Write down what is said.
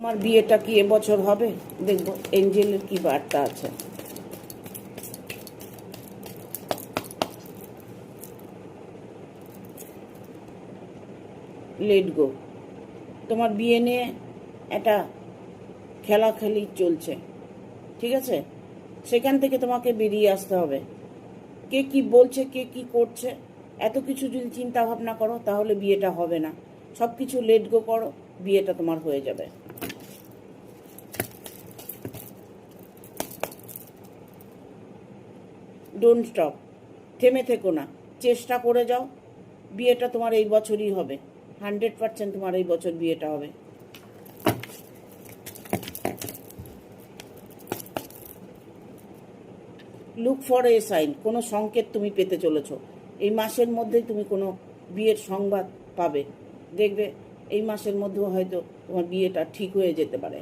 আমার বিয়েটা কি এবছর হবে? দেখবো এঞ্জেলের কি বার্তা আছে। Let go. তোমার বিয়ে নিয়ে একটা খেলাখেলি চলছে, ঠিক আছে? সেখান থেকে তোমাকে বেরিয়ে আসতে হবে। কে কি বলছে, কে কি করছে, এত কিছু যদি চিন্তা ভাবনা করো তাহলে বিয়েটা হবে না। সব কিছু লেট গো করো, বিয়েটা তোমার হয়ে যাবে। ডোন্ট স্টপ, থেমে থেকো না, চেষ্টা করে যাও। বিয়েটা তোমার এই বছরই হবে, 100% তোমার এই বছর বিয়েটা হবে। লুক ফর এ সাইন, কোনো সংকেত তুমি পেতে চলেছ। এই মাসের মধ্যেই তুমি কোনো বিয়ের সংবাদ পাবে। দেখবে এই মাসের মধ্যেও হয়তো তোমার বিয়েটা ঠিক হয়ে যেতে পারে।